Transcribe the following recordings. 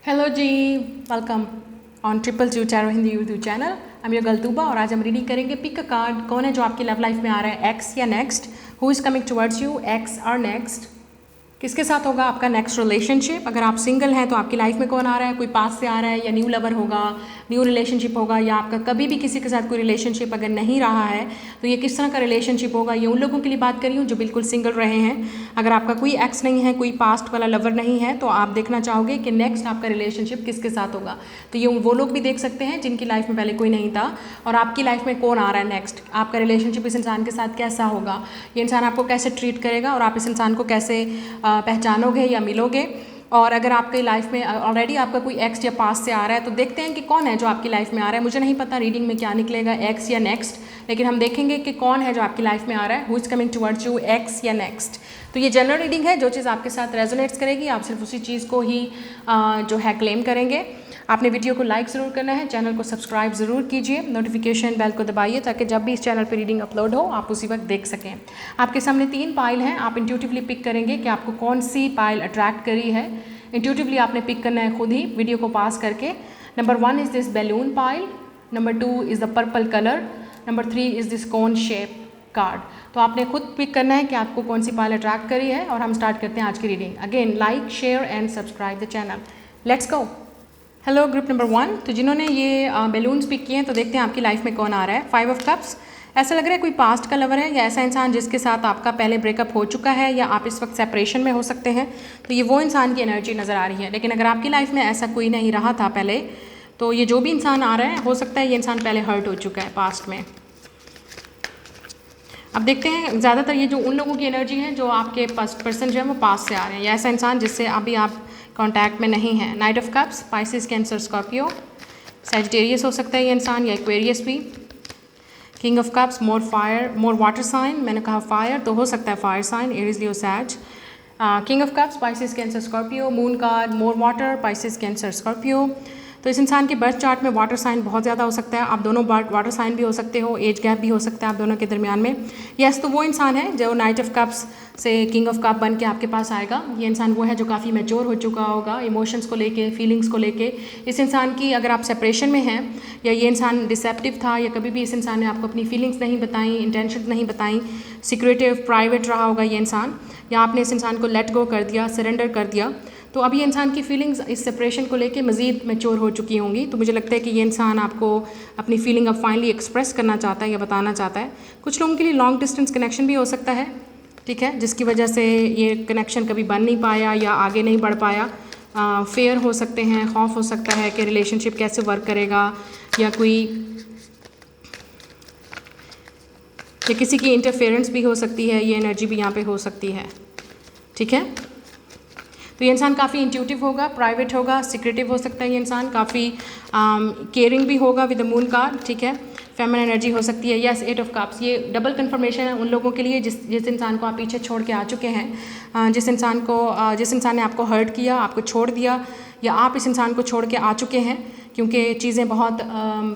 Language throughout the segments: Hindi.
Hello ji, welcome on triple two tarot Hindi YouTube channel. I am your गलतूबा और आज हम रीडिंग करेंगे। पिक अ कार्ड, कौन है जो आपकी लव लाइफ में आ रहा है, x or next. Who is coming towards you, x और नेक्स्ट। किसके साथ होगा आपका नेक्स्ट रिलेशनशिप। अगर आप सिंगल हैं तो आपकी लाइफ में कौन आ रहा है, कोई पास से आ रहा है या न्यू लवर होगा, न्यू रिलेशनशिप होगा, या आपका कभी भी किसी के साथ कोई रिलेशनशिप अगर नहीं रहा है तो ये किस तरह का रिलेशनशिप होगा। ये उन लोगों के लिए बात कर रही हूँ जो बिल्कुल सिंगल रहे हैं। अगर आपका कोई एक्स नहीं है, कोई पास्ट वाला लवर नहीं है, तो आप देखना चाहोगे कि नेक्स्ट आपका रिलेशनशिप किसके साथ होगा। तो ये वो लोग भी देख सकते हैं जिनकी लाइफ में पहले कोई नहीं था, और आपकी लाइफ में कौन आ रहा है नेक्स्ट। आपका रिलेशनशिप इस इंसान के साथ कैसा होगा, ये इंसान आपको कैसे ट्रीट करेगा और आप इस इंसान को कैसे पहचानोगे या मिलोगे। और अगर आपकी लाइफ में ऑलरेडी आपका कोई एक्स या पास से आ रहा है तो देखते हैं कि कौन है जो आपकी लाइफ में आ रहा है। मुझे नहीं पता रीडिंग में क्या निकलेगा, एक्स या नेक्स्ट, लेकिन हम देखेंगे कि कौन है जो आपकी लाइफ में आ रहा है। Who is coming towards you, ex or next. तो ये जनरल रीडिंग है, जो चीज़ आपके साथ रेजोनेट्स करेगी आप सिर्फ उसी चीज़ को ही जो है क्लेम करेंगे। आपने वीडियो को लाइक ज़रूर करना है, चैनल को सब्सक्राइब ज़रूर कीजिए, नोटिफिकेशन बेल को दबाइए ताकि जब भी इस चैनल पर रीडिंग अपलोड हो आप उसी वक्त देख सकें। आपके सामने 3 पाइल हैं, आप इंट्यूटिवली पिक करेंगे कि आपको कौन सी पाइल अट्रैक्ट करी है। इंट्यूटिवली आपने पिक करना है खुद ही वीडियो को पास करके। Number 1 is this balloon pile, number 2 is the purple colour, number 3 is this cone shape card. तो आपने खुद पिक करना है कि आपको कौन सी पाइल अट्रैक्ट करी है। और हम स्टार्ट करते हैं आज की reading. Again like, share and subscribe the channel. Let's go. Hello group number 1। तो जिन्होंने ये बैलून्स पिक किए हैं तो देखते हैं आपकी लाइफ में कौन आ रहा है। 5 ऑफ कप्स। ऐसा लग रहा है कोई पास्ट का लवर है या ऐसा इंसान जिसके साथ आपका पहले ब्रेकअप हो चुका है या आप इस वक्त सेपरेशन में हो सकते हैं। तो ये वो इंसान की एनर्जी नज़र आ रही है। लेकिन अगर आपकी लाइफ में ऐसा कोई नहीं रहा था पहले, तो ये जो भी इंसान आ रहा है हो सकता है ये इंसान पहले हर्ट हो चुका है पास्ट में। अब देखते हैं, ज़्यादातर ये जो उन लोगों की एनर्जी है जो आपके पर्सन जो है वो पास से आ रहे हैं, या ऐसा इंसान जिससे अभी आप कांटेक्ट में नहीं हैं। Knight of cups, Pisces, cancer, Scorpio, Sagittarius हो सकता है ये इंसान, या एक्वेरियस भी। King of cups, more fire, more water sign. मैंने कहा फायर तो हो सकता है fire sign, Aries, Leo, Sag. King of cups, Pisces, cancer, Scorpio. Moon card, more water, Pisces, cancer, Scorpio. तो इस इंसान के बर्थ चार्ट में वाटर साइन बहुत ज़्यादा हो सकता है। आप दोनों वाटर साइन भी हो सकते हो, एज गैप भी हो सकता है आप दोनों के दरमियान में। यस, तो वो इंसान है जो नाइट ऑफ कप्स से किंग ऑफ कप बन के आपके पास आएगा। ये इंसान वो है जो काफ़ी मैच्योर हो चुका होगा इमोशंस को लेके, फीलिंग्स को लेके। इस इंसान की अगर आप सेपरेशन में हैं या ये इंसान डिसेप्टिव था या कभी भी इस इंसान ने आपको अपनी फीलिंग्स नहीं बताई, इंटेंशंस नहीं बताई, सीक्रेटिव, प्राइवेट रहा होगा ये इंसान, या आपने इस इंसान को लेट गो कर दिया, सरेंडर कर दिया, तो अब ये इंसान की फीलिंग्स इस सेपरेशन को लेके मज़ीद मैच्योर हो चुकी होंगी। तो मुझे लगता है कि ये इंसान आपको अपनी फीलिंग अब फाइनली एक्सप्रेस करना चाहता है या बताना चाहता है। कुछ लोगों के लिए लॉन्ग डिस्टेंस कनेक्शन भी हो सकता है, ठीक है, जिसकी वजह से ये कनेक्शन कभी बन नहीं पाया या आगे नहीं बढ़ पाया। फेयर हो सकते हैं, खौफ हो सकता है कि रिलेशनशिप कैसे वर्क करेगा, या किसी की इंटरफेरेंस भी हो सकती है, ये एनर्जी भी यहाँ पे हो सकती है, ठीक है। तो ये इंसान काफ़ी इंट्यूटिव होगा, प्राइवेट होगा, सीक्रेटिव हो सकता है ये इंसान, काफ़ी केयरिंग भी होगा विद द मून कार्ड, ठीक है। फेमिनिन एनर्जी हो सकती है। यस, 8 ऑफ कप्स, ये डबल कन्फर्मेशन है उन लोगों के लिए जिस इंसान को आप पीछे छोड़ के आ चुके हैं, जिस इंसान ने आपको हर्ट किया, आपको छोड़ दिया, या आप इस इंसान को छोड़ के आ चुके हैं क्योंकि चीज़ें बहुत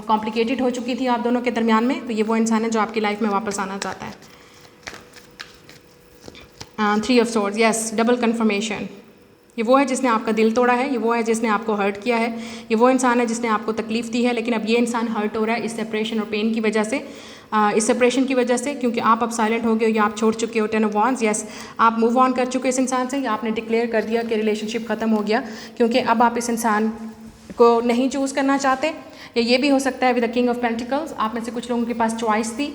कॉम्प्लिकेटेड हो चुकी थी आप दोनों के दरमियान में। तो ये वो इंसान है जो आपकी लाइफ में वापस आना चाहता है। 3 of swords, yes, double confirmation. ये वो है जिसने आपका दिल तोड़ा है, ये वो है जिसने आपको हर्ट किया है, ये वो इंसान है जिसने आपको तकलीफ़ दी है, लेकिन अब ये इंसान हर्ट हो रहा है इस सेपरेशन और पेन की वजह से, इस सेपरेशन की वजह से, क्योंकि आप अब साइलेंट हो गए हो या आप छोड़ चुके हो। 10 ऑफ वांड्स, यस, आप मूव ऑन कर चुके हो इस इंसान से, या आपने डिक्लेयर कर दिया कि रिलेशनशिप ख़त्म हो गया क्योंकि अब आप इस इंसान को नहीं चूज़ करना चाहते। या ये भी हो सकता है with the king of pentacles, आप में से कुछ लोगों के पास चॉइस थी,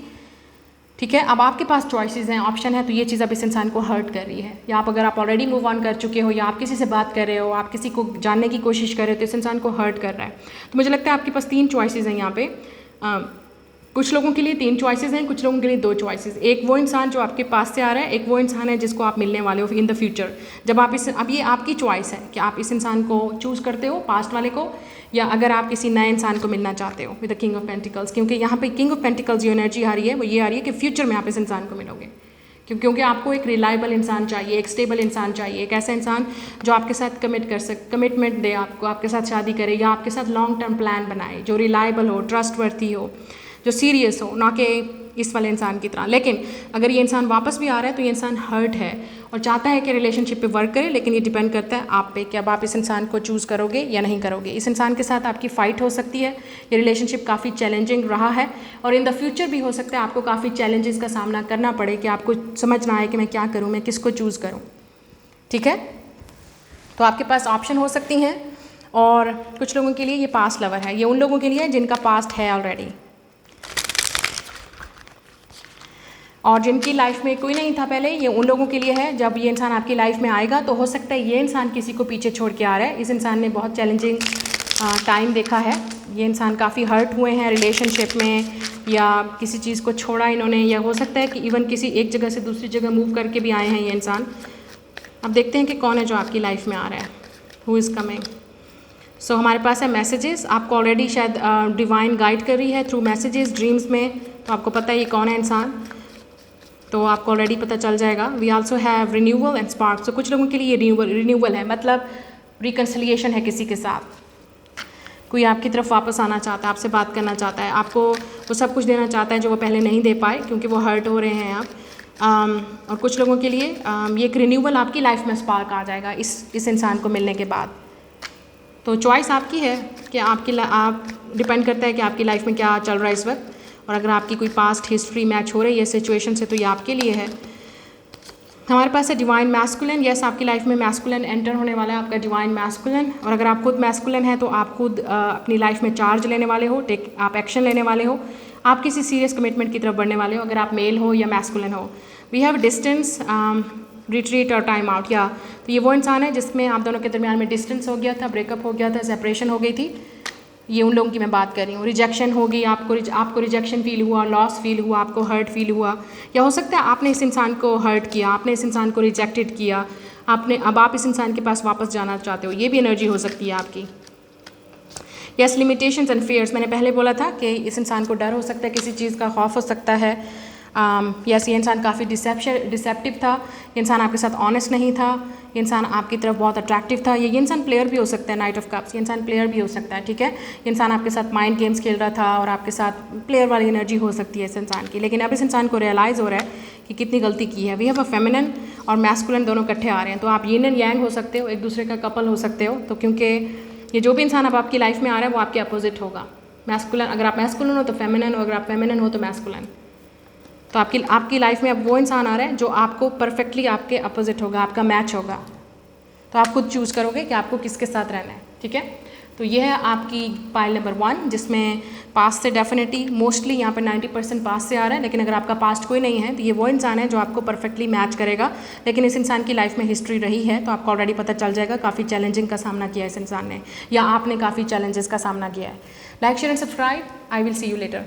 ठीक है, अब आपके पास चॉइसेस हैं, ऑप्शन है, तो ये चीज़ अब इस इंसान को हर्ट कर रही है। या अगर आप ऑलरेडी मूव ऑन कर चुके हो, या आप किसी से बात कर रहे हो, आप किसी को जानने की कोशिश कर रहे हो, तो इस इंसान को हर्ट कर रहा है। तो मुझे लगता है आपके पास 3 चॉइसेस हैं यहाँ पे। कुछ लोगों के लिए 3 चॉइसेस हैं, कुछ लोगों के लिए 2 चॉइसेस। एक वो इंसान जो आपके पास से आ रहा है, एक वो इंसान है जिसको आप मिलने वाले हो इन द फ्यूचर। जब आप अब ये आपकी चॉइस है कि आप इस इंसान को चूज़ करते हो, पास्ट वाले को, या अगर आप किसी नए इंसान को मिलना चाहते हो with the king of pentacles. क्योंकि यहाँ पे किंग ऑफ पेंटिकल्स जो एनर्जी आ रही है वो ये आ रही है कि फ्यूचर में आप इस इंसान को मिलोगे, क्योंकि आपको एक रिलायबल इंसान चाहिए, एक स्टेबल इंसान चाहिए, एक ऐसा इंसान जो आपके साथ कमिटमेंट दे, आपको आपके साथ शादी करे, या आपके साथ लॉन्ग टर्म प्लान बनाए, जो रिलायबल हो, ट्रस्टवर्थी हो, जो सीरियस हो, ना कि इस वाले इंसान की तरह। लेकिन अगर ये इंसान वापस भी आ रहा है तो ये इंसान हर्ट है, और चाहता है कि रिलेशनशिप पे वर्क करे, लेकिन ये डिपेंड करता है आप पे कि अब आप इस इंसान को चूज़ करोगे या नहीं करोगे। इस इंसान के साथ आपकी फ़ाइट हो सकती है, ये रिलेशनशिप काफ़ी चैलेंजिंग रहा है और इन द फ्यूचर भी हो सकता है आपको काफ़ी चैलेंजेस का सामना करना पड़े कि आपको समझ ना आए कि मैं क्या करूँ, मैं किसको चूज़ करूँ। ठीक है, तो आपके पास ऑप्शन हो सकती हैं और कुछ लोगों के लिए ये पास्ट लवर है, ये उन लोगों के लिए है जिनका पास्ट है ऑलरेडी और जिनकी लाइफ में कोई नहीं था पहले, ये उन लोगों के लिए है। जब ये इंसान आपकी लाइफ में आएगा तो हो सकता है ये इंसान किसी को पीछे छोड़ के आ रहा है। इस इंसान ने बहुत चैलेंजिंग टाइम देखा है, ये इंसान काफ़ी हर्ट हुए हैं रिलेशनशिप में या किसी चीज़ को छोड़ा इन्होंने, या हो सकता है कि इवन किसी एक जगह से दूसरी जगह मूव करके भी आए हैं ये इंसान। अब देखते हैं कि कौन है जो आपकी लाइफ में आ रहा है, हु इज़ कमिंग। सो हमारे पास है मैसेजेस, आपको ऑलरेडी शायद डिवाइन गाइड कर रही है थ्रू मैसेजेस ड्रीम्स में, तो आपको पता है ये कौन है इंसान, तो आपको ऑलरेडी पता चल जाएगा। We also have renewal and spark, तो कुछ लोगों के लिए रिन्यूअल है, मतलब रिकन्सिलिएशन है किसी के साथ, कोई आपकी तरफ वापस आना चाहता है, आपसे बात करना चाहता है, आपको वो सब कुछ देना चाहता है जो वो पहले नहीं दे पाए क्योंकि वो हर्ट हो रहे हैं आप। और कुछ लोगों के लिए ये एक रिन्यूअल आपकी लाइफ में स्पार्क आ जाएगा इस इंसान को मिलने के बाद। तो चॉइस आपकी है कि आप डिपेंड करता है कि आपकी लाइफ में क्या चल रहा है इस वक्त, और अगर आपकी कोई पास्ट हिस्ट्री मैच हो रही है सिचुएशन से तो ये आपके लिए है। हमारे पास है डिवाइन मैस्कुलिन, यस आपकी लाइफ में मैस्कुलिन एंटर होने वाला है, आपका डिवाइन मैस्कुलिन, और अगर आप खुद मैस्कुलिन हैं तो आप खुद अपनी लाइफ में चार्ज लेने वाले हो, आप एक्शन लेने वाले हो, आप किसी सीरियस कमिटमेंट की तरफ बढ़ने वाले हो, अगर आप मेल हो या मैस्कुलिन हो। वी हैव डिस्टेंस, रिट्रीट और टाइम आउट, या तो ये वो इंसान है जिसमें आप दोनों के दरमियान में डिस्टेंस हो गया था, ब्रेकअप हो गया था, सेपरेशन हो गई थी, ये उन लोगों की मैं बात कर रही हूँ। रिजेक्शन होगी, आपको रिजेक्शन फील हुआ, लॉस फील हुआ, आपको हर्ट फील हुआ, या हो सकता है आपने इस इंसान को हर्ट किया, आपने इस इंसान को रिजेक्टेड किया, अब आप इस इंसान के पास वापस जाना चाहते हो, ये भी एनर्जी हो सकती है आपकी। यस लिमिटेशंस एंड फियर्स, मैंने पहले बोला था कि इस इंसान को डर हो सकता है, किसी चीज़ का खौफ हो सकता है। यस ये इंसान काफ़ी डिसेप्टिव था, ये इंसान आपके साथ ऑनेस्ट नहीं था, ये इंसान आपकी तरफ बहुत अट्रैक्टिव था, ये इंसान प्लेयर भी हो सकता है, नाइट ऑफ कप्स, ये इंसान प्लेयर भी हो सकता है, ठीक है। ये इंसान आपके साथ माइंड गेम्स खेल रहा था और आपके साथ प्लेयर वाली एनर्जी हो सकती है इस इंसान की, लेकिन अब इस इंसान को रियलाइज़ हो रहा है कि कितनी गलती की है। वी हैव अ फेमिनिन और मैस्कुलिन दोनों इकट्ठे आ रहे हैं, तो आप यिन एंड यांग हो सकते हो, एक दूसरे का कपल हो सकते हो। तो क्योंकि ये जो भी इंसान अब आपकी लाइफ में आ रहा है वो आपके अपोजिट होगा। मैस्कुलिन, अगर आप मैस्कुलिन हो तो फेमिनिन, और अगर आप फेमिनिन हो तो मैस्कुलिन। तो आपकी लाइफ में अब वो इंसान आ रहा है जो आपको परफेक्टली आपके अपोजिट होगा, आपका मैच होगा। तो आप खुद चूज़ करोगे कि आपको किसके साथ रहना है, ठीक है। तो ये है आपकी पाइल नंबर 1, जिसमें पास्ट से डेफिनेटली मोस्टली यहाँ पर 90% पास्ट से आ रहा है, लेकिन अगर आपका पास्ट कोई नहीं है तो ये वो इंसान है जो आपको परफेक्टली मैच करेगा। लेकिन इस इंसान की लाइफ में हिस्ट्री रही है तो आपको ऑलरेडी पता चल जाएगा, काफ़ी चैलेंजिंग का सामना किया इस इंसान ने, या आपने काफ़ी चैलेंजेस का सामना किया है। Like share and subscribe, I will see you later.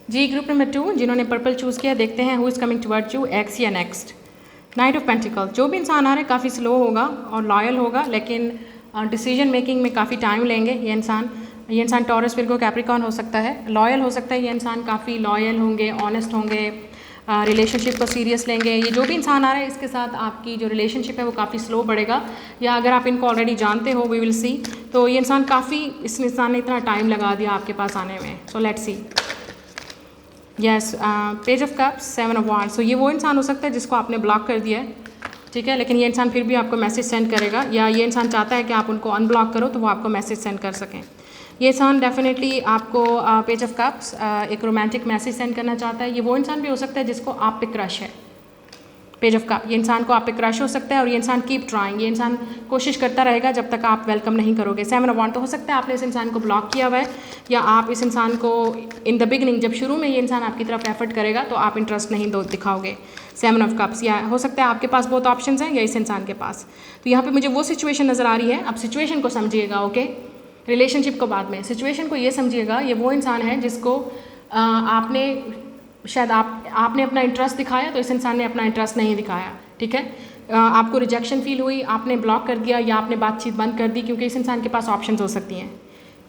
जी ग्रुप नंबर 2 जिन्होंने पर्पल चूज़ किया, देखते हैं who is coming towards you, ex or next. Knight of pentacles, जो भी इंसान आ रहा है काफ़ी स्लो होगा और लॉयल होगा, लेकिन डिसीजन मेकिंग में काफ़ी टाइम लेंगे ये इंसान टॉरस, विर्गो, कैप्रिकॉर्न हो सकता है, लॉयल हो सकता है ये इंसान, काफ़ी लॉयल होंगे, ऑनेस्ट होंगे, रिलेशनशिप को सीरियस लेंगे। ये जो भी इंसान आ रहा है इसके साथ आपकी जो रिलेशनशिप है वो काफ़ी स्लो बढ़ेगा, या अगर आप इनको ऑलरेडी जानते हो, वी विल सी। तो ये इंसान इस इंसान ने इतना टाइम लगा दिया आपके पास आने में, so let's see. Yes page of cups, 7 of wands, so ये वो इंसान हो सकता है जिसको आपने ब्लॉक कर दिया है, ठीक है, लेकिन ये इंसान फिर भी आपको मैसेज सेंड करेगा, या ये इंसान चाहता है कि आप उनको अनब्लॉक करो तो वो आपको मैसेज सेंड कर सकें। ये इंसान डेफिनेटली आपको पेज ऑफ कप्स एक रोमांटिक मैसेज सेंड करना चाहता है। ये वो इंसान भी हो सकता है जिसको आप पे क्रश है, पेज ऑफ कप, ये इंसान को आप पे क्रश हो सकता है और ये इंसान कीप ट्राइंग, ये इंसान कोशिश करता रहेगा जब तक आप वेलकम नहीं करोगे। 7 ऑफ वांड, तो हो सकता है आपने इस इंसान को ब्लॉक किया हुआ है, या आप इस इंसान को इन द बिगनिंग, जब शुरू में ये इंसान आपकी तरफ एफर्ट करेगा तो आप इंटरेस्ट नहीं दिखाओगे। 7 ऑफ कप्स, या हो सकता है आपके पास बहुत ऑप्शंस हैं या इस इंसान के पास। तो यहाँ पे मुझे वो सिचुएशन नज़र आ रही है, अब सिचुएशन को समझिएगा, ओके, रिलेशनशिप को बाद में, सिचुएशन को ये समझिएगा। ये वो इंसान है जिसको आपने शायद आपने अपना इंटरेस्ट दिखाया तो इस इंसान ने अपना इंटरेस्ट नहीं दिखाया, ठीक है। आपको रिजेक्शन फील हुई, आपने ब्लॉक कर दिया या आपने बातचीत बंद कर दी, क्योंकि इस इंसान के पास ऑप्शंस हो सकती हैं,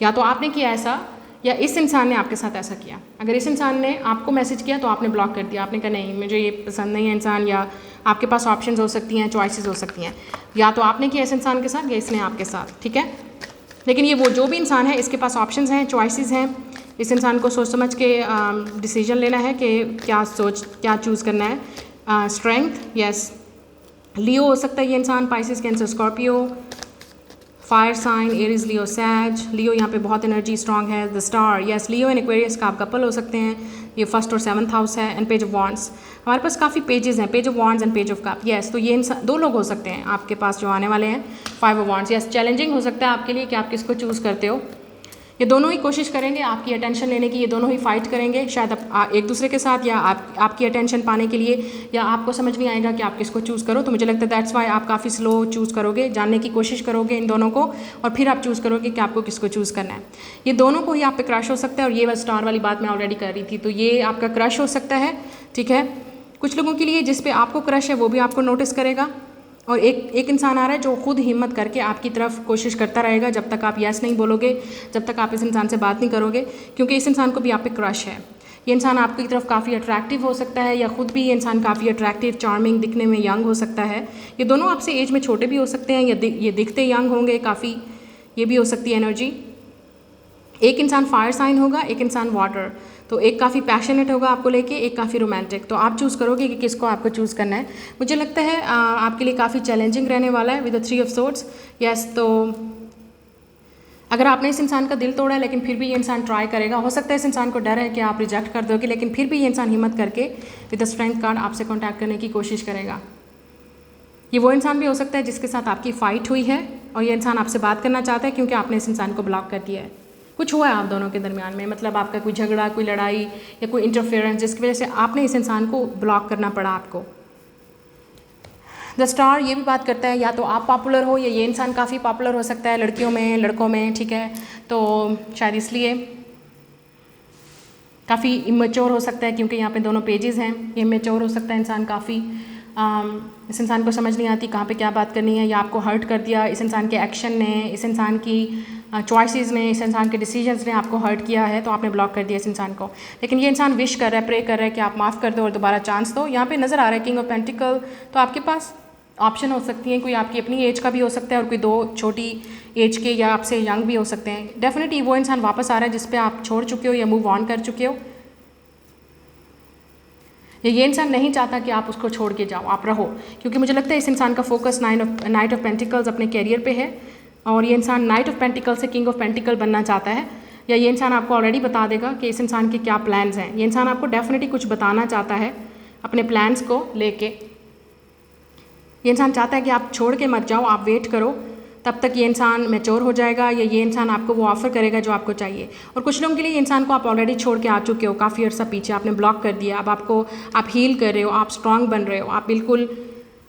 या तो आपने किया ऐसा या इस इंसान ने आपके साथ ऐसा किया। अगर इस इंसान ने आपको मैसेज किया तो आपने ब्लॉक कर दिया, आपने कहा नहीं मुझे ये पसंद नहीं है इंसान, या आपके पास ऑप्शंस हो सकती हैं, चॉइसेस हो सकती हैं, या तो आपने किया इस इंसान के साथ या इसने आपके साथ, ठीक है। लेकिन ये वो जो भी इंसान है इसके पास ऑप्शंस हैं, चॉइसेस हैं, इस इंसान को सोच समझ के डिसीजन लेना है कि क्या चूज़ करना है। स्ट्रेंथ, यस, लियो हो सकता है ये इंसान, Pisces, cancer, Scorpio, fire sign, Aries, Leo, Sag. Leo यहाँ पे बहुत एनर्जी स्ट्रांग है। The star, yes, Leo and Aquarius का आप कपल हो सकते हैं। ये फर्स्ट और 7th हाउस है। एंड पेज ऑफ वॉन्ड्स, हमारे पास काफ़ी पेजेस हैं, page of wands and page of cup. Yes, तो ये इंसान 2 लोग हो सकते हैं आपके पास जो आने वाले हैं। 5 ऑफ वॉन्ड्स, यस, चैलेंजिंग हो सकता है आपके लिए कि आप किसको चूज़ करते हो। ये दोनों ही कोशिश करेंगे आपकी अटेंशन लेने की, ये दोनों ही फाइट करेंगे शायद एक दूसरे के साथ, या आपकी अटेंशन पाने के लिए, या आपको समझ नहीं आएगा कि आप किसको चूज़ करो। तो मुझे लगता है दैट्स वाई आप काफ़ी स्लो चूज़ करोगे, जानने की कोशिश करोगे इन दोनों को, और फिर आप चूज़ करोगे कि आपको किसको चूज़ करना है। ये दोनों को ही आप पे क्रश हो सकता है, और ये बस स्टार वाली बात मैं ऑलरेडी कर रही थी, तो ये आपका क्रश हो सकता है, ठीक है। कुछ लोगों के लिए जिस पे आपको क्रश है वो भी आपको नोटिस करेगा, और एक इंसान आ रहा है जो खुद हिम्मत करके आपकी तरफ कोशिश करता रहेगा जब तक आप यस नहीं बोलोगे, जब तक आप इस इंसान से बात नहीं करोगे, क्योंकि इस इंसान को भी आप पे क्रश है। ये इंसान आपकी तरफ काफ़ी अट्रैक्टिव हो सकता है, या खुद भी ये इंसान काफ़ी अट्रैक्टिव, चार्मिंग, दिखने में यंग हो सकता है। ये दोनों आपसे एज में छोटे भी हो सकते हैं, या ये दिखते यंग होंगे काफ़ी, ये भी हो सकती है एनर्जी। एक इंसान फायर साइन होगा, एक इंसान वाटर, तो एक काफ़ी पैशनेट होगा आपको लेके, एक काफ़ी रोमांटिक। तो आप चूज़ करोगे कि किसको आपको चूज़ करना है। मुझे लगता है आपके लिए काफ़ी चैलेंजिंग रहने वाला है with the 3 of swords. Yes, तो अगर आपने इस इंसान का दिल तोड़ा है लेकिन फिर भी ये इंसान ट्राई करेगा, हो सकता है इस इंसान को डर है कि आप रिजेक्ट कर दोगे, लेकिन फिर भी ये इंसान हिम्मत करके विद द स्ट्रेंथ कार्ड आपसे कॉन्टैक्ट करने की कोशिश करेगा। ये वो इंसान भी हो सकता है जिसके साथ आपकी फ़ाइट हुई है, और ये इंसान आपसे बात करना चाहता है क्योंकि आपने इस इंसान को ब्लॉक कर दिया है। कुछ हुआ है आप दोनों के दरमियान में, मतलब आपका कोई झगड़ा, कोई लड़ाई, या कोई इंटरफेरेंस जिसकी वजह से आपने इस इंसान को ब्लॉक करना पड़ा आपको। द स्टार ये भी बात करता है या तो आप पॉपुलर हो, या ये इंसान काफ़ी पॉपुलर हो सकता है लड़कियों में, लड़कों में, ठीक है। तो शायद इसलिए काफ़ी इमेच्योर हो सकता है, क्योंकि यहाँ पे दोनों पेजेस हैं। ये इमेच्योर हो सकता है इंसान काफ़ी, इस इंसान को समझ नहीं आती कहाँ पे क्या बात करनी है, या आपको हर्ट कर दिया इस इंसान के एक्शन ने, इस इंसान की चॉइसेस ने, इस इंसान के डिसीजंस ने आपको हर्ट किया है, तो आपने ब्लॉक कर दिया इस इंसान को। लेकिन ये इंसान विश कर रहा है, प्रे कर रहा है कि आप माफ़ कर दो और दोबारा चांस दो। यहाँ पे नज़र आ रहा है किंग ऑफ पेंटिकल, तो आपके पास ऑप्शन हो सकती हैं, कोई आपकी अपनी एज का भी हो सकता है, और कोई 2 छोटी एज के या आपसे यंग भी हो सकते हैं। डेफिनेटली वो इंसान वापस आ रहा है जिस पे आप छोड़ चुके हो या मूव ऑन कर चुके हो। ये इंसान नहीं चाहता कि आप उसको छोड़ के जाओ, आप रहो, क्योंकि मुझे लगता है इस इंसान का फोकस नाइट ऑफ पेंटिकल्स अपने कैरियर पे है, और ये इंसान नाइट ऑफ पेंटिकल से किंग ऑफ पेंटिकल बनना चाहता है। या ये इंसान आपको ऑलरेडी बता देगा कि इस इंसान के क्या प्लान्स हैं। ये इंसान आपको डेफिनेटली कुछ बताना चाहता है अपने प्लान्स को लेके। ये इंसान चाहता है कि आप छोड़ के मत जाओ, आप वेट करो, तब तक ये इंसान मैच्योर हो जाएगा, या ये इंसान आपको वो ऑफ़र करेगा जो आपको चाहिए। और कुछ लोगों के लिए इंसान को आप ऑलरेडी छोड़ के आ चुके हो, काफ़ी अर्सा पीछे आपने ब्लॉक कर दिया, अब आप हील कर रहे हो, आप स्ट्रांग बन रहे हो, आप बिल्कुल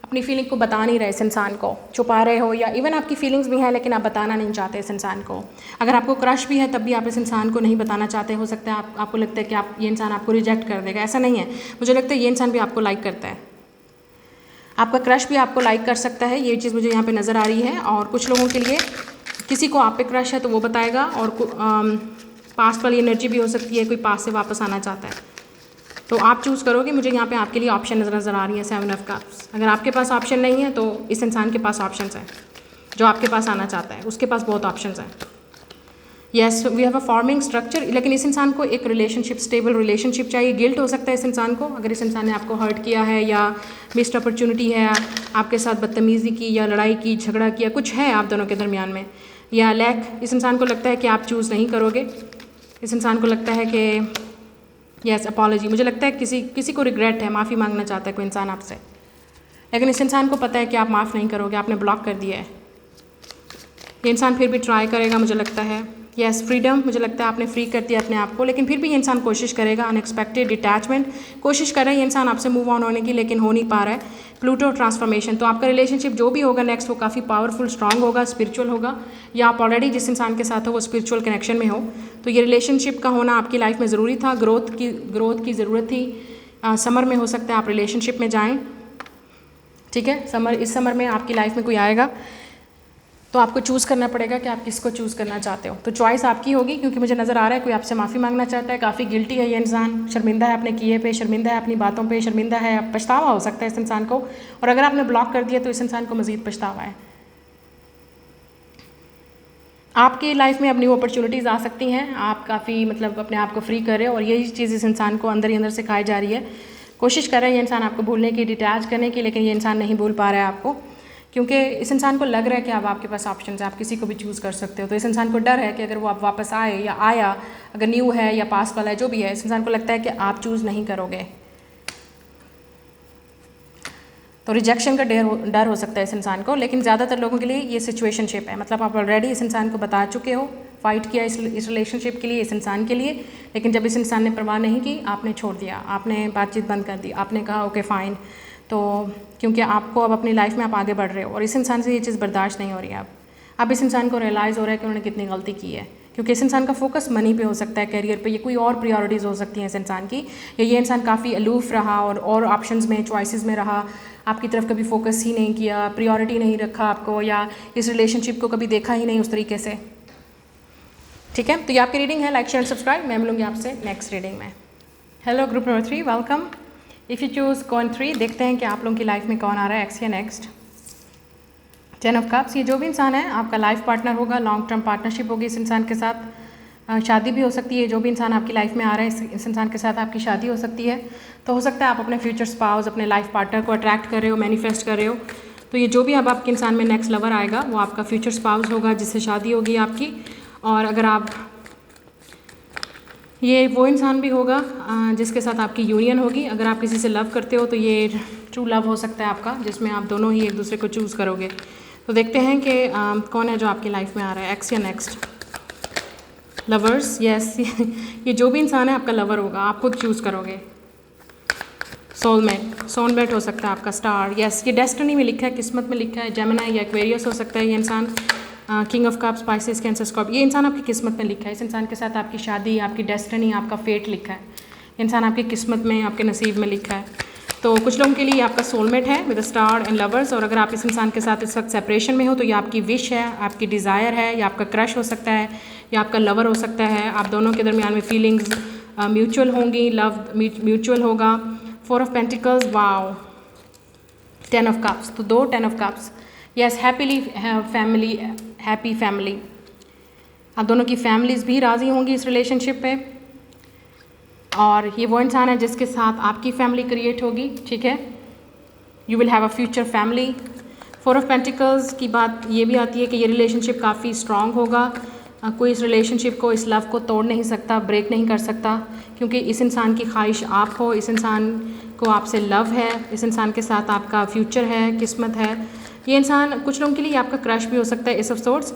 अपनी फीलिंग को बता नहीं रहे इस इंसान को, छुपा रहे हो, या इवन आपकी फीलिंग्स भी हैं लेकिन आप बताना नहीं चाहते इस इंसान को। अगर आपको क्रश भी है तब भी आप इस इंसान को नहीं बताना चाहते, हो सकता है आपको लगता है कि ये इंसान आपको रिजेक्ट कर देगा। ऐसा नहीं है, मुझे लगता है ये इंसान भी आपको लाइक करता है, आपका क्रश भी आपको लाइक कर सकता है, ये चीज़ मुझे यहाँ पे नज़र आ रही है। और कुछ लोगों के लिए किसी को आप पे क्रश है तो वो बताएगा, और पास्ट वाली एनर्जी भी हो सकती है, कोई पास से वापस आना चाहता है, तो आप चूज़ करोगे। मुझे यहाँ पे आपके लिए ऑप्शन नज़र आ रही है 7 ऑफ कप्स। अगर आपके पास ऑप्शन नहीं है तो इस इंसान के पास ऑप्शंस हैं, जो आपके पास आना चाहता है उसके पास बहुत ऑप्शंस हैं। Yes, we have a forming structure, लेकिन इस इंसान को एक रिलेशनशिप, स्टेबल रिलेशनशिप चाहिए। गिल्ट हो सकता है इस इंसान को, अगर इस इंसान ने आपको हर्ट किया है, या मिस्ड अपॉर्चुनिटी है, आपके साथ बदतमीज़ी की, या लड़ाई की, झगड़ा किया, कुछ है आप दोनों के दरमियान में, या लैक, इस इंसान को लगता है कि आप चूज़ नहीं करोगे, इस इंसान को लगता है कि यस अपॉलॉजी, मुझे लगता है किसी को रिग्रेट है, माफ़ी मांगना चाहता है कोई इंसान आपसे, लेकिन इस इंसान को पता है कि आप माफ़ नहीं करोगे, आपने ब्लॉक कर दिया है। ये इंसान फिर भी ट्राई करेगा मुझे लगता है। यस फ्रीडम, मुझे लगता है आपने फ्री कर दिया अपने आप को, लेकिन फिर भी ये इंसान कोशिश करेगा। अनएक्सपेक्टेड डिटैचमेंट, कोशिश कर रहा है ये इंसान आपसे मूव ऑन होने की, लेकिन हो नहीं पा रहा है। प्लूटो ट्रांसफॉर्मेशन, तो आपका रिलेशनशिप जो भी होगा नेक्स्ट वो काफ़ी पावरफुल, स्ट्रांग होगा, स्पिरिचुअल होगा, या आप ऑलरेडी जिस इंसान के साथ हो वो स्पिरिचुअल कनेक्शन में हो। तो ये रिलेशनशिप का होना आपकी लाइफ में ज़रूरी था, ग्रोथ की ज़रूरत थी। समर में हो सकता है आप रिलेशनशिप में जाएँ, ठीक है। इस समर में आपकी लाइफ में कोई आएगा तो आपको चूज़ करना पड़ेगा कि आप किसको चूज़ करना चाहते हो। तो चॉइस आपकी होगी, क्योंकि मुझे नज़र आ रहा है कोई आपसे माफ़ी मांगना चाहता है, काफ़ी गिल्टी है ये इंसान, शर्मिंदा है अपने किए पे, शर्मिंदा है अपनी बातों पे, शर्मिंदा है, पछतावा हो सकता है इस इंसान को, और अगर आपने ब्लॉक कर दिया तो इस इंसान को मज़ीद पछतावा है। आपकी लाइफ में अब न्यू अपॉर्चुनिटीज़ आ सकती हैं, आप काफ़ी मतलब अपने आप को फ्री कर रहे हो, और यही चीज़ इस इंसान को अंदर ही अंदर सिखाई जा रही है। कोशिश कर रहा है ये इंसान आपको भूलने की, डिटैच करने की, लेकिन ये इंसान नहीं भूल पा रहा है आपको, क्योंकि इस इंसान को लग रहा है कि अब आपके पास ऑप्शन है, आप किसी को भी चूज़ कर सकते हो। तो इस इंसान को डर है कि अगर वो आप वापस आए या आया, अगर न्यू है या पास वाला है, जो भी है, इस इंसान को लगता है कि आप चूज़ नहीं करोगे। तो रिजेक्शन का डर हो सकता है इस इंसान को, लेकिन ज़्यादातर लोगों के लिए ये सिचुएशनशिप है, मतलब आप ऑलरेडी इस इंसान को बता चुके हो, फाइट किया इस रिलेशनशिप के लिए, इस इंसान के लिए, लेकिन जब इस इंसान ने परवाह नहीं की, आपने छोड़ दिया, आपने बातचीत बंद कर दी, आपने कहा ओके फ़ाइन। तो क्योंकि आपको अब अपनी लाइफ में आप आगे बढ़ रहे हो और इस इंसान से ये चीज़ बर्दाश्त नहीं हो रही है। अब इस इंसान को रियलाइज़ हो रहा है कि उन्होंने कितनी गलती की है, क्योंकि इस इंसान का फोकस मनी पे हो सकता है, करियर पे, ये कोई और प्रायोरिटीज़ हो सकती हैं इस इंसान की, या ये इंसान काफ़ी अलूफ रहा और ऑप्शंस में, चॉइसेस में रहा, आपकी तरफ कभी फोकस ही नहीं किया, प्रायोरिटी नहीं रखा आपको, या इस रिलेशनशिप को कभी देखा ही नहीं उस तरीके से। ठीक है, तो ये आपकी रीडिंग है। Like share subscribe. मैं मिलूंगी आपसे नेक्स्ट रीडिंग में। Hello group number 3, welcome. If you choose coin 3, देखते हैं कि आप लोगों की लाइफ में कौन आ रहा है, x or next. 10 of cups, ये जो भी इंसान है आपका लाइफ पार्टनर होगा, लॉन्ग टर्म पार्टनरशिप होगी इस इंसान के साथ, शादी भी हो सकती है। जो भी इंसान आपकी लाइफ में आ रहा है इस इंसान के साथ आपकी शादी हो सकती है। तो हो सकता है आप अपने फ्यूचर स्पाउस, अपने लाइफ पार्टनर को अट्रैक्ट कर रहे हो, मैनिफेस्ट कर रहे हो। तो ये जो भी अब आपके इंसान में नेक्स्ट लवर आएगा वो आपका फ्यूचर स्पाउस होगा, जिससे शादी होगी आपकी। और अगर आप, ये वो इंसान भी होगा जिसके साथ आपकी यूनियन होगी। अगर आप किसी से लव करते हो तो ये ट्रू लव हो सकता है आपका, जिसमें आप दोनों ही एक दूसरे को चूज़ करोगे। तो देखते हैं कि कौन है जो आपकी लाइफ में आ रहा है, x or next. Lovers, yes, ये जो भी इंसान है आपका लवर होगा, आप खुद चूज़ करोगे। सोलमेट हो सकता है आपका, स्टार, यस, ये डेस्टिनी में लिखा है, किस्मत में लिखा है। जेमिनी या एक्वेरियस हो सकता है ये इंसान। King of cups, spices, cancer, Scorpio, ये इंसान आपकी किस्मत में लिखा है। इस इंसान के साथ आपकी शादी, आपकी डेस्टिनी, आपका फेट लिखा है। इंसान आपकी किस्मत में, आपके नसीब में लिखा है। तो कुछ लोगों के लिए आपका सोलमेट है विद स्टार एंड लवर्स। और अगर आप इस इंसान के साथ इस वक्त सेपरेशन में हो तो ये आपकी विश है, आपकी डिज़ायर है, या आपका क्रश हो सकता है, या आपका लवर हो सकता है। आप दोनों के दरमियान में फीलिंग्स म्यूचुअल होंगी, लव म्यूचुअल होगा। 4 of pentacles, wow, 10 of cups, तो 2 10 of cups, yes, happy family. आप दोनों की फैमिलीज़ भी राज़ी होंगी इस रिलेशनशिप पे। और ये वो इंसान है जिसके साथ आपकी फैमिली क्रिएट होगी, ठीक है। You will have a future family. 4 of pentacles की बात ये भी आती है कि ये रिलेशनशिप काफ़ी स्ट्रॉन्ग होगा। कोई इस रिलेशनशिप को, इस लव को तोड़ नहीं सकता, ब्रेक नहीं कर सकता, क्योंकि इस इंसान की ख्वाहिश आप हो, इस इंसान को आपसे लव है, इस इंसान के साथ आपका फ्यूचर है, किस्मत है। ये इंसान कुछ लोगों के लिए आपका क्रश भी हो सकता है, इस ऑफ सोर्ट्स,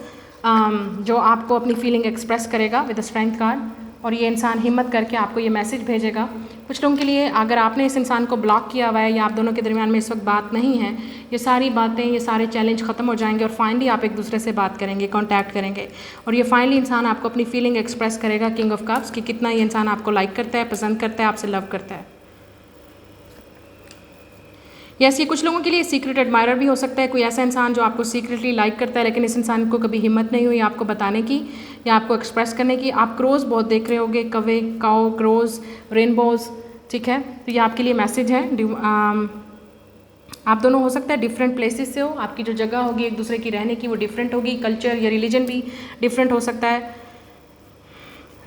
जो आपको अपनी फीलिंग एक्सप्रेस करेगा विद द स्ट्रेंथ कार्ड। और ये इंसान हिम्मत करके आपको ये मैसेज भेजेगा। कुछ लोगों के लिए अगर आपने इस इंसान को ब्लॉक किया हुआ है या आप दोनों के दरमियान में इस वक्त बात नहीं है, ये सारी बातें, ये सारे चैलेंज ख़त्म हो जाएंगे और फाइनली आप एक दूसरे से बात करेंगे, कांटेक्ट करेंगे। और ये फाइनली इंसान आपको अपनी फीलिंग एक्सप्रेस करेगा, किंग ऑफ कप्स, कि कितना ये इंसान आपको लाइक करता है, पसंद करता है, आपसे लव करता है। यस, ये कुछ लोगों के लिए सीक्रेट एडमायरर भी हो सकता है। कोई ऐसा इंसान जो आपको सीक्रेटली लाइक करता है, लेकिन इस इंसान को कभी हिम्मत नहीं हुई आपको बताने की या आपको एक्सप्रेस करने की। आप क्रोज बहुत देख रहे होगे, कवे, काओ, क्रोज, रेनबोज, ठीक है। तो ये आपके लिए मैसेज है। आप दोनों हो सकता है डिफरेंट प्लेसेस से हो, आपकी जो जगह होगी एक दूसरे की रहने की वो डिफरेंट होगी, कल्चर या रिलीजन भी डिफरेंट हो सकता है।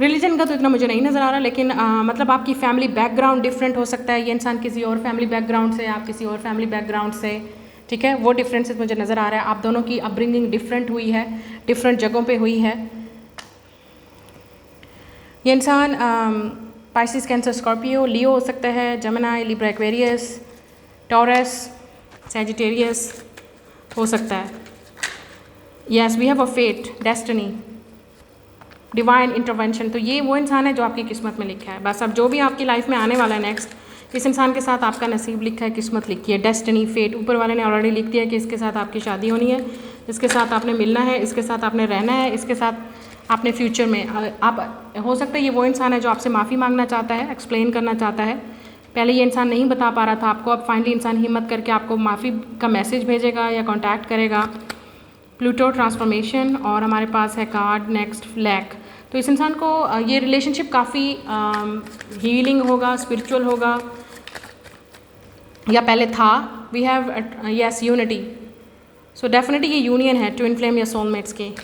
रिलीजन का तो इतना मुझे नहीं नज़र आ रहा, लेकिन मतलब आपकी फैमिली बैकग्राउंड डिफरेंट हो सकता है। ये इंसान किसी और फैमिली बैकग्राउंड से, आप किसी और फैमिली बैकग्राउंड से, ठीक है, वो डिफरेंसेस मुझे नज़र आ रहा है। आप दोनों की अपब्रिंगिंग डिफरेंट हुई है, डिफरेंट जगहों पे हुई है। ये इंसान पाइसिस, कैंसर, स्कॉर्पियो, लियो हो सकता है, Gemini, Libra, Aquarius, Taurus, Sagittarius हो सकता है। Yes, we have a fate, destiny, divine intervention. तो ये वो इंसान है जो आपकी किस्मत में लिखा है। बस अब जो भी आपकी लाइफ में आने वाला है नेक्स्ट, इस इंसान के साथ आपका नसीब लिखा है, किस्मत लिखी है, डेस्टिनी, फेट, ऊपर वाले ने ऑलरेडी लिख दिया कि इसके साथ आपकी शादी होनी है, इसके साथ आपने मिलना है, इसके साथ आपने रहना है, इसके साथ आपने फ्यूचर में आप, हो सकता है ये वो इंसान है जो आपसे माफ़ी मांगना चाहता है, एक्सप्लेन करना चाहता है। पहले ये इंसान नहीं बता पा रहा था आपको, अब फाइनली इंसान हिम्मत करके आपको माफ़ी का मैसेज भेजेगा या कॉन्टैक्ट करेगा। प्लूटो, ट्रांसफॉर्मेशन, और हमारे पास है कार्ड नेक्स्ट, फ्लैग। तो इस इंसान को ये रिलेशनशिप काफ़ी हीलिंग होगा, स्पिरिचुअल होगा, या पहले था। We have yes unity, so definitely ये यूनियन है ट्विन फ्लेम या सोलमेट्स की।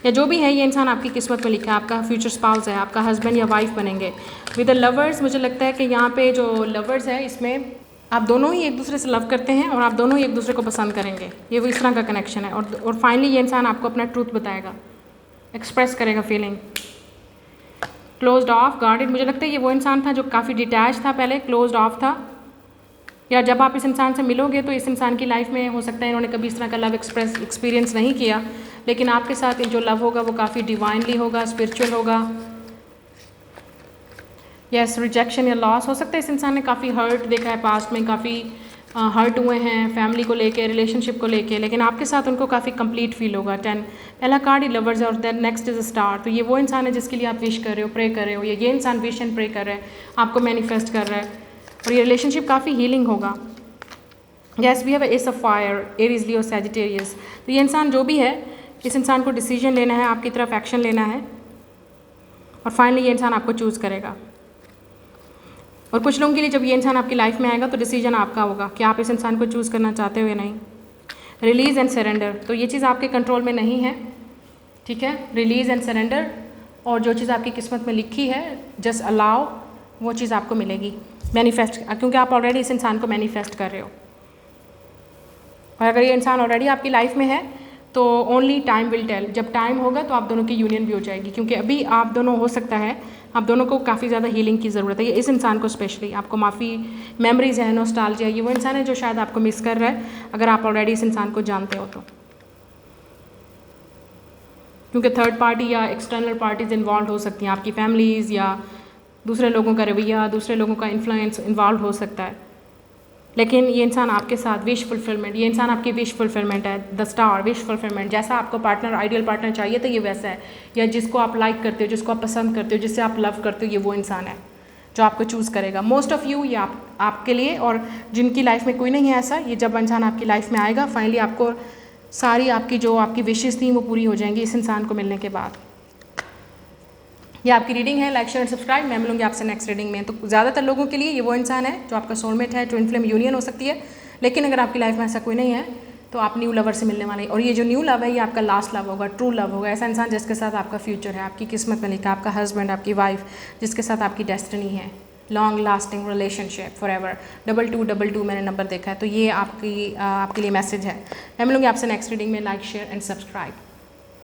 या जो भी है ये इंसान आपकी किस्मत में लिखा है, आपका फ्यूचर स्पाउस है, आपका हस्बैंड या वाइफ बनेंगे। विद द लवर्स मुझे लगता है कि यहाँ पे जो लवर्स है इसमें आप दोनों ही एक दूसरे से लव करते हैं और आप दोनों ही एक दूसरे को पसंद करेंगे, ये वो इस तरह का कनेक्शन है। और फाइनली ये इंसान आपको अपना ट्रूथ बताएगा, एक्सप्रेस करेगा फीलिंग। क्लोज्ड ऑफ, गार्डेड, मुझे लगता है ये वो इंसान था जो काफ़ी डिटैच था पहले, क्लोज्ड ऑफ था। या जब आप इस इंसान से मिलोगे तो इस इंसान की लाइफ में हो सकता है इन्होंने कभी इस तरह का लव एक्सपीरियंस नहीं किया, लेकिन आपके साथ जो लव होगा वो काफ़ी डिवाइनली होगा, स्पिरिचुअल होगा। यस, रिजेक्शन या लॉस हो सकता है इस इंसान ने काफ़ी हर्ट देखा है पास्ट में, काफ़ी हर्ट हुए हैं फैमिली को लेके, रिलेशनशिप को लेके, लेकिन आपके साथ उनको काफ़ी कंप्लीट फील होगा। 10 पहला कार्ड ही लवर्स है और then next is a star. तो ये वो इंसान है जिसके लिए आप विश कर रहे हो, प्रे कर रहे हो, या ये इंसान विश एंड प्रे कर रहा है, आपको मैनिफेस्ट कर रहा है, और ये रिलेशनशिप काफ़ी हीलिंग होगा। Yes, we have ace of fire, Aries, Leo, Sagittarius. तो ये इंसान जो भी है, इस इंसान को डिसीजन लेना है, आपकी तरफ एक्शन लेना है, और फाइनली ये इंसान आपको चूज़ करेगा। और कुछ लोगों के लिए जब ये इंसान आपकी लाइफ में आएगा तो डिसीजन आपका होगा कि आप इस इंसान को चूज़ करना चाहते हो या नहीं। रिलीज़ एंड सरेंडर, तो ये चीज़ आपके कंट्रोल में नहीं है, ठीक है। रिलीज़ एंड सरेंडर, और जो चीज़ आपकी किस्मत में लिखी है जस्ट अलाउ, वो चीज़ आपको मिलेगी। मैनिफेस्ट, क्योंकि आप ऑलरेडी इस इंसान को मैनिफेस्ट कर रहे हो, और अगर ये इंसान ऑलरेडी आपकी लाइफ में है तो ओनली टाइम विल टेल, जब टाइम होगा तो आप दोनों की यूनियन भी हो जाएगी, क्योंकि अभी आप दोनों हो सकता है आप दोनों को काफ़ी ज़्यादा हीलिंग की ज़रूरत है। ये इस इंसान को स्पेशली, आपको माफ़ी मेमोरीज है, नॉस्टैल्जिया, ये वो इंसान है जो शायद आपको मिस कर रहा है अगर आप ऑलरेडी इस इंसान को जानते हो तो, क्योंकि थर्ड पार्टी या एक्सटर्नल पार्टीज इन्वॉल्व हो सकती हैं, आपकी फैमिलीज़ या दूसरे लोगों का रवैया, दूसरे लोगों का इन्फ्लुएंस इन्वॉल्व हो सकता है। लेकिन ये इंसान आपके साथ विश फुलफिलमेंट, ये इंसान आपकी विश फुलफिलमेंट है, द स्टार, विश फुलफिलमेंट। जैसा आपको पार्टनर, आइडियल पार्टनर चाहिए तो ये वैसा है, या जिसको आप लाइक करते हो, जिसको आप पसंद करते हो, जिससे आप लव करते हो, ये वो इंसान है जो आपको चूज़ करेगा। मोस्ट ऑफ़ यू, ये आपके लिए, और जिनकी लाइफ में कोई नहीं है ऐसा, ये जब इंसान आपकी लाइफ में आएगा फाइनली आपको सारी आपकी जो आपकी विशेज़ थी वो पूरी हो जाएंगी इस इंसान को मिलने के बाद। ये आपकी रीडिंग है, लाइक शेयर एंड सब्सक्राइब। मैं मिलूंगी आपसे नेक्स्ट रीडिंग में। तो ज़्यादातर लोगों के लिए ये वो इंसान है जो आपका सोलमेट है, ट्विन फ्लेम यूनियन हो सकती है, लेकिन अगर आपकी लाइफ में ऐसा कोई नहीं है तो आप न्यू लवर से मिलने वाले हैं, और ये जो न्यू लव है ये आपका लास्ट लव होगा, ट्रू लव होगा। ऐसा इंसान जिसके साथ आपका फ्यूचर है, आपकी किस्मत में लिखा, आपका हस्बैंड, आपकी वाइफ, जिसके साथ आपकी डेस्टिनी है, long lasting relationship for ever. 2222 मैंने नंबर देखा है, तो ये आपके लिए मैसेज है। मैं मिलूंगी आपसे नेक्स्ट रीडिंग में। Like share and subscribe.